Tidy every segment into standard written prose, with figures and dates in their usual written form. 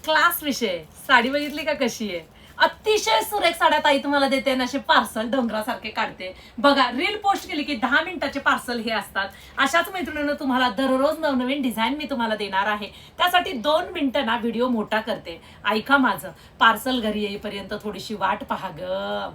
Class विषय साडी बघितली का कशी आहे? अतिशय सुरेख साड्या ताई तुम्हाला देते आणि असे पार्सल डोंगरासारखे काढते बघा. रील पोस्ट केली की 10 मिनिटाचे पार्सल हे असतात. अशाच मैत्रिणींना तुम्हाला दररोज नवनवीन डिझाईन मी तुम्हाला देणार आहे. त्यासाठी 2 मिनिटं ना व्हिडिओ मोठा करते. ऐका माझं. पार्सल घरी येईपर्यंत थोडीशी वाट पहा ग,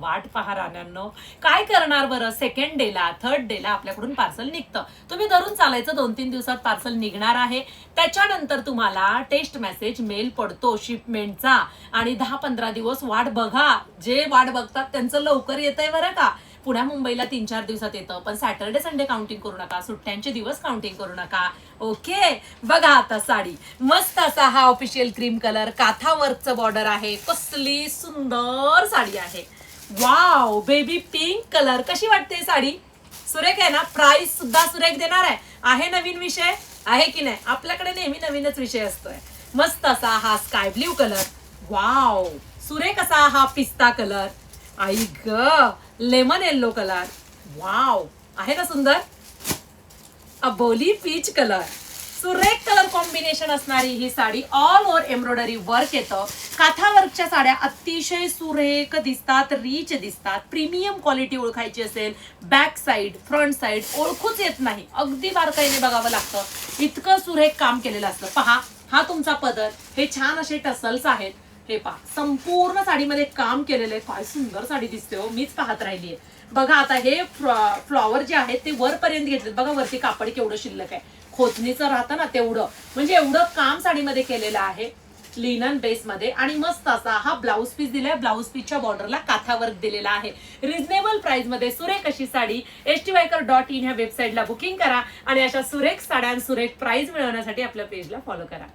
वाट पहा राण्यांनो. काय करणार बरं, सेकंड डेला थर्ड डेला आपल्याकडून पार्सल निघतं. तुम्ही धरून चालायचं 2-3 दिवसात पार्सल निघणार आहे. त्याच्यानंतर तुम्हाला टेस्ट मेसेज मेल पडतो शिपमेंटचा आणि 10-15 दिवस वाट बघा. जे वाट बघतात त्यांचं लवकर येतंय बरं का. पुण्या मुंबईला 3-4 दिवसात येतं, पण सॅटर्डे संडे काउंटिंग करू नका, सुट्ट्यांचे दिवस काउंटिंग करू नका. ओके. बघा आता साडी मस्त असा हा ऑफिशियल क्रीम कलर, काथा वर्कचं बॉर्डर आहे. कसली सुंदर साडी आहे. Wow, baby pink colour. कशी वाटते साडी? सुरेख आहे ना. प्राइस सुद्धा सुरेख देणार आहे नवीन विषय आहे की नाही? आपल्याकडे नेहमी नवीनच विषय असतोय. मस्त असा हा स्काय ब्ल्यू कलर. वाव, सुरेख असा हा पिस्ता कलर. आई ग, लेमन येल्लो कलर. वाव, आहे ना सुंदर? अबोली पीच कलर. सुरेख कलर कॉम्बिनेशन असणारी ही sari all over embroidery work येतं. काथा वर्कच्या साड्या अतिशय सुरेख दिसतात, रिच दिसतात. प्रीमियम क्वालिटी ओळखायची असेल, बॅक साईड फ्रंट साईड ओळखूच येत नाही, अगदी बारकाईने बघावं लागतं. इतकं सुरेख काम केलेलं असतं. पहा, हा तुमचा पदर, हे छान असे टसल्स आहेत. हे पहा, संपूर्ण साडीमध्ये काम केलेलं आहे. काय सुंदर साडी दिसते हो, मीच पाहत राहिलीये. बघा आता हे फ्लॉवर जे आहेत ते वरपर्यंत घेतलेत. बघा वरती कापड केवढं शिल्लक आहे. खोचणीचं राहतं ना तेवढं, म्हणजे एवढं काम साडीमध्ये केलेलं आहे लिनन बेस मध्ये. आणि मस्त असा हा ब्लाऊज पीस दिलाय. ब्लाऊज पीसच्या बॉर्डरला काथा वर्क दिलेला आहे. रिझनेबल प्राइस मध्ये सुरेख अशी साडी htviker.in ह्या वेबसाईटला बुकिंग करा आणि अशा सुरेख साड्या सुरेख प्राइस मिळवण्यासाठी आपल्या पेजला फॉलो करा.